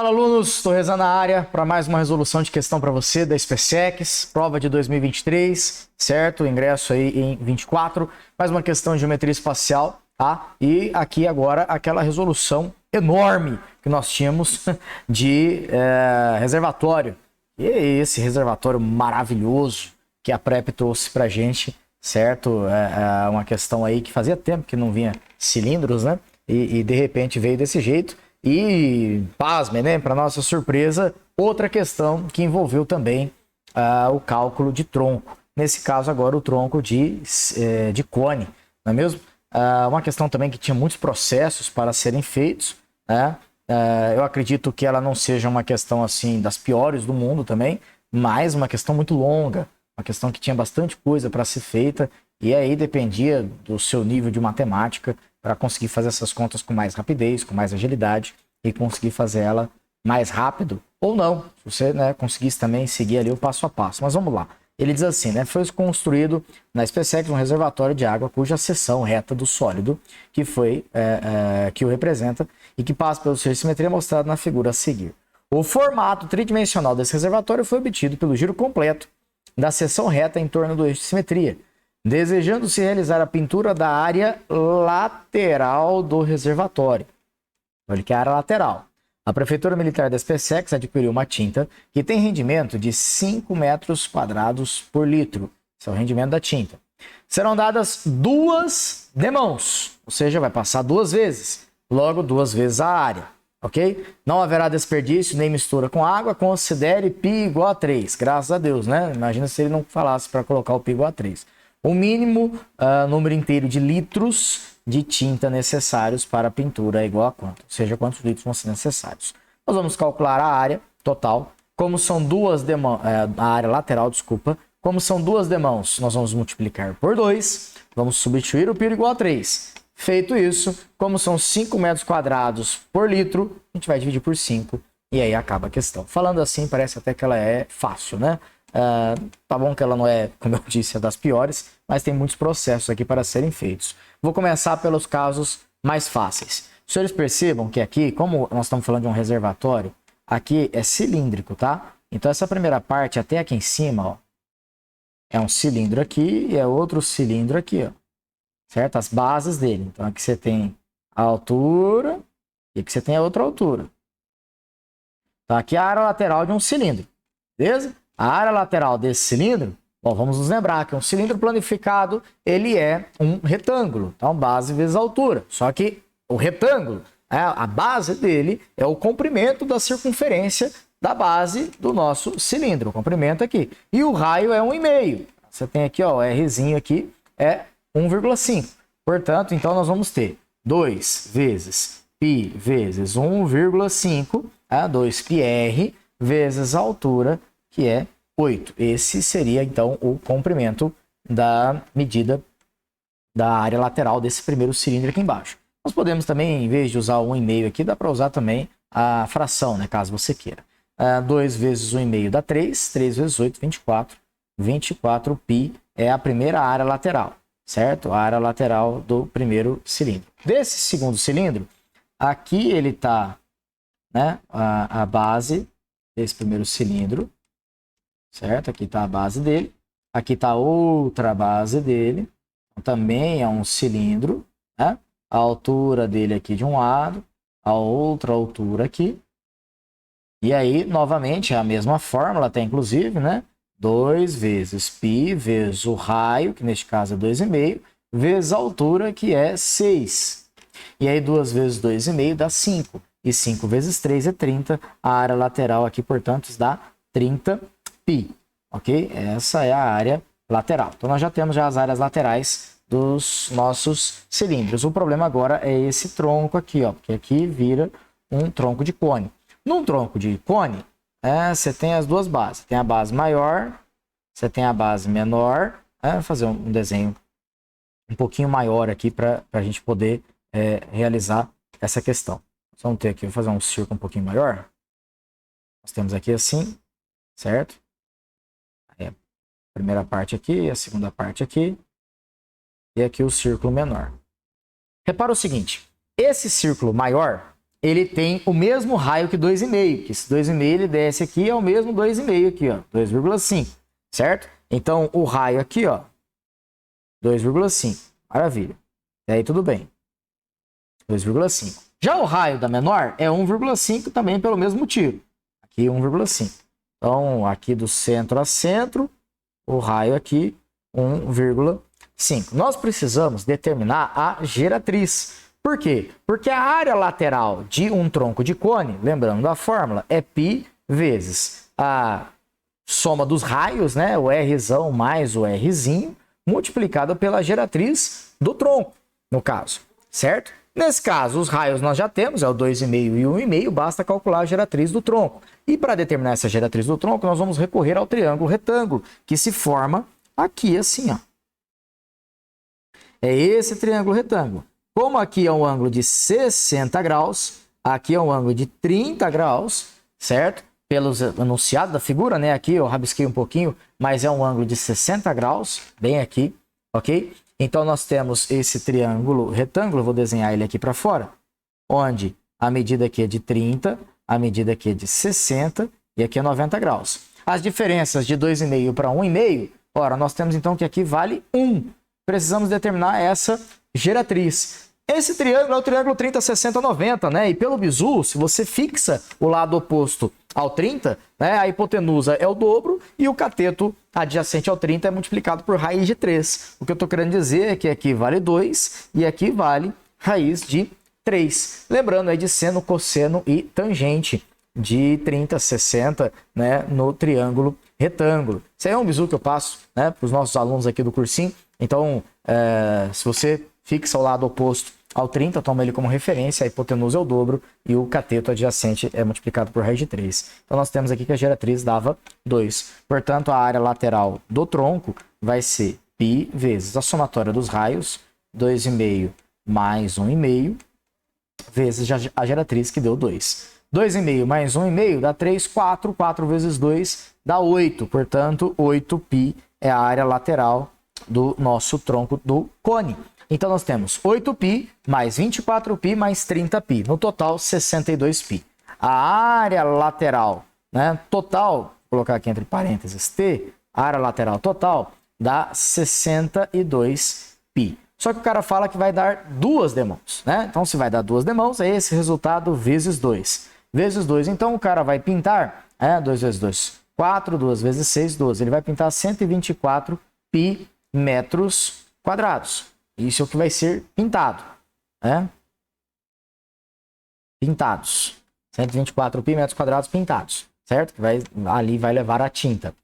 Fala, alunos, estou rezando na área para mais uma resolução de questão para você da SpaceX, prova de 2023, certo? Ingresso aí em 24, mais uma questão de geometria espacial, tá? E aqui agora aquela resolução enorme que nós tínhamos de reservatório. E esse reservatório maravilhoso que a Prep trouxe para a gente, certo? É uma questão aí que fazia tempo que não vinha cilindros, né? E de repente veio desse jeito. E, pasmem, né? Para nossa surpresa, outra questão que envolveu também o cálculo de tronco. Nesse caso, agora, o tronco de cone, não é mesmo? Uma questão também que tinha muitos processos para serem feitos, né? Eu acredito que ela não seja uma questão assim das piores do mundo também, mas uma questão muito longa, uma questão que tinha bastante coisa para ser feita, e aí dependia do seu nível de matemática para conseguir fazer essas contas com mais rapidez, com mais agilidade e conseguir fazer ela mais rápido ou não, se você, né, conseguisse também seguir ali o passo a passo. Mas vamos lá. Ele diz assim, né, foi construído na SpaceX um reservatório de água cuja seção reta do sólido que o representa e que passa pelo seu de simetria mostrado na figura a seguir. O formato tridimensional desse reservatório foi obtido pelo giro completo da seção reta em torno do eixo de simetria, desejando-se realizar a pintura da área lateral do reservatório. Olha que é a área lateral. A Prefeitura Militar da SpaceX adquiriu uma tinta que tem rendimento de 5 metros quadrados por litro. Esse é o rendimento da tinta. Serão dadas 2 demãos, ou seja, vai passar 2 vezes, logo 2 vezes a área, ok? Não haverá desperdício nem mistura com água, considere π igual a 3, graças a Deus, né? Imagina se ele não falasse para colocar o π igual a 3. O mínimo número inteiro de litros de tinta necessários para a pintura é igual a quanto? Ou seja, quantos litros vão ser necessários. Nós vamos calcular a área total. Como são duas demãos, a área lateral, desculpa. Como são 2 demãos, nós vamos multiplicar por 2. Vamos substituir o π igual a 3. Feito isso, como são 5 metros quadrados por litro, a gente vai dividir por 5 e aí acaba a questão. Falando assim, parece até que ela é fácil, né? Tá bom que ela não é, como eu disse, é das piores, mas tem muitos processos aqui para serem feitos. Vou começar pelos casos mais fáceis. Os senhores percebam que aqui, como nós estamos falando de um reservatório, aqui é cilíndrico, tá? Então essa primeira parte até aqui em cima, ó, é um cilindro aqui e é outro cilindro aqui, ó, certo? As bases dele. Então aqui você tem a altura e aqui você tem a outra altura. Então aqui é a área lateral de um cilindro, beleza? A área lateral desse cilindro, bom, vamos nos lembrar que um cilindro planificado, ele é um retângulo. Então, base vezes altura. Só que o retângulo, a base dele é o comprimento da circunferência da base do nosso cilindro. O comprimento aqui. E o raio é 1,5. Você tem aqui, ó, o Rzinho aqui é 1,5. Portanto, então nós vamos ter 2 vezes π vezes 1,5, 2πr vezes a altura, que é 8. Esse seria, então, o comprimento da medida da área lateral desse primeiro cilindro aqui embaixo. Nós podemos também, em vez de usar o 1,5 aqui, dá para usar também a fração, né, caso você queira. 2 vezes 1,5 dá 3, 3 vezes 8, 24. 24π é a primeira área lateral, certo? A área lateral do primeiro cilindro. Desse segundo cilindro, aqui ele está, né, a base desse primeiro cilindro, certo? Aqui está a base dele. Aqui está outra base dele. Também é um cilindro, né? A altura dele aqui de um lado, a outra altura aqui. E aí, novamente, é a mesma fórmula, até inclusive, né? 2 vezes π vezes o raio, que neste caso é 2,5, vezes a altura, que é 6. E aí, 2 vezes 2,5 dá 5. E 5 vezes 3 é 30. A área lateral aqui, portanto, dá 30π. Ok? Essa é a área lateral. Então, nós já temos as áreas laterais dos nossos cilindros. O problema agora é esse tronco aqui, ó, porque aqui vira um tronco de cone. Num tronco de cone, você tem as duas bases. Tem a base maior, você tem a base menor. Vou fazer um desenho um pouquinho maior aqui para a gente poder realizar essa questão. Vamos ter aqui, vou fazer um círculo um pouquinho maior. Nós temos aqui assim, certo? A primeira parte aqui, a segunda parte aqui. E aqui o círculo menor. Repara o seguinte, esse círculo maior, ele tem o mesmo raio que 2,5, que esse 2,5 ele desce aqui, é o mesmo 2,5 aqui, ó, 2,5, certo? Então, o raio aqui, ó, 2,5, maravilha. E aí, tudo bem. 2,5. Já o raio da menor é 1,5 também pelo mesmo motivo. Aqui 1,5. Então, aqui do centro a centro, o raio aqui 1,5. Nós precisamos determinar a geratriz. Por quê? Porque a área lateral de um tronco de cone, lembrando da fórmula, é π vezes a soma dos raios, né, o Rzão mais o Rzinho, multiplicado pela geratriz do tronco, no caso, certo? Nesse caso, os raios nós já temos, é o 2,5 e o 1,5, basta calcular a geratriz do tronco. E para determinar essa geratriz do tronco, nós vamos recorrer ao triângulo retângulo, que se forma aqui assim, ó. É esse triângulo retângulo. Como aqui é um ângulo de 60 graus, aqui é um ângulo de 30 graus, certo? Pelos enunciados da figura, né? Aqui eu rabisquei um pouquinho, mas é um ângulo de 60 graus, bem aqui, ok? Então nós temos esse triângulo retângulo, vou desenhar ele aqui para fora, onde a medida aqui é de 30, a medida aqui é de 60 e aqui é 90 graus. As diferenças de 2,5 para 1,5, ora, nós temos então que aqui vale 1. Precisamos determinar essa geratriz. Esse triângulo é o triângulo 30, 60, 90, né? E pelo bizu, se você fixa o lado oposto ao 30, né, a hipotenusa é o dobro e o cateto adjacente ao 30 é multiplicado por raiz de 3. O que eu estou querendo dizer é que aqui vale 2 e aqui vale raiz de 3. Lembrando aí de seno, cosseno e tangente de 30, 60, né, no triângulo retângulo. Isso aí é um bizu que eu passo, né, para os nossos alunos aqui do cursinho. Então, se você fixa o lado oposto ao 30, toma ele como referência, a hipotenusa é o dobro e o cateto adjacente é multiplicado por raiz de 3. Então, nós temos aqui que a geratriz dava 2. Portanto, a área lateral do tronco vai ser π vezes a somatória dos raios, 2,5 mais 1,5, vezes a geratriz que deu 2. 2,5 mais 1,5 dá 3, 4. 4 vezes 2 dá 8. Portanto, 8π é a área lateral do nosso tronco do cone. Então, nós temos 8π mais 24π mais 30π. No total, 62π. A área lateral, né, total, vou colocar aqui entre parênteses T, a área lateral total dá 62π. Só que o cara fala que vai dar duas demãos, né? Então, se vai dar duas demãos, é esse resultado vezes 2. Vezes 2, então o cara vai pintar, 2 vezes 2, 4, 2 vezes 6, 12. Ele vai pintar 124π metros quadrados. Isso é o que vai ser pintado, né? Pintados. 124π metros quadrados pintados, certo? Que ali vai levar a tinta.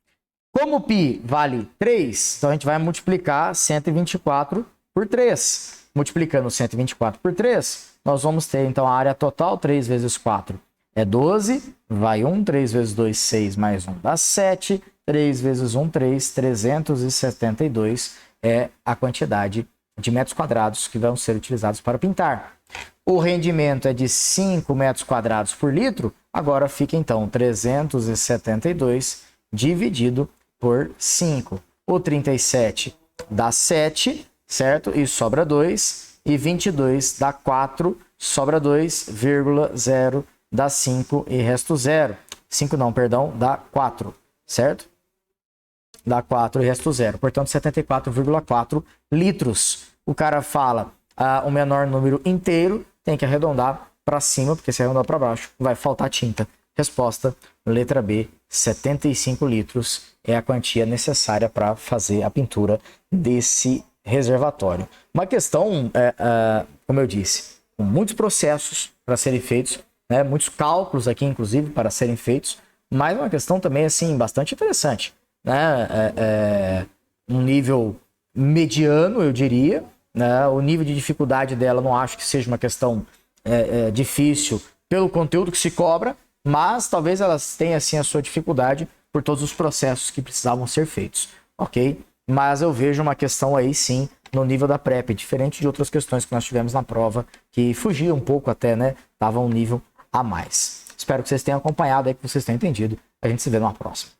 Como π vale 3, então a gente vai multiplicar 124 por 3. Multiplicando 124 por 3, nós vamos ter então a área total, 3 vezes 4 é 12, vai 1, 3 vezes 2, 6, mais 1 dá 7, 3 vezes 1, 3, 372 é a quantidade de metros quadrados que vão ser utilizados para pintar. O rendimento é de 5 metros quadrados por litro, agora fica então 372 dividido por 5. O 37 dá 7, certo? E sobra 2. E 22 dá 4, sobra 2,0 dá 5 e resto 0. 5 não, perdão, dá 4, certo? Dá 4 e resto 0. Portanto, 74,4 litros. O cara fala o menor número inteiro, tem que arredondar para cima, porque se arredondar para baixo, vai faltar tinta. Resposta, letra B, 75 litros é a quantia necessária para fazer a pintura desse reservatório. Uma questão, como eu disse, com muitos processos para serem feitos, né, muitos cálculos aqui, inclusive, para serem feitos, mas uma questão também, assim, bastante interessante, né? Um nível mediano, eu diria, né? O nível de dificuldade dela não acho que seja uma questão difícil pelo conteúdo que se cobra, mas talvez elas tenham, assim, a sua dificuldade por todos os processos que precisavam ser feitos, ok? Mas eu vejo uma questão aí, sim, no nível da PrEP, diferente de outras questões que nós tivemos na prova, que fugia um pouco até, né? Tava um nível a mais. Espero que vocês tenham acompanhado aí, que vocês tenham entendido. A gente se vê numa próxima.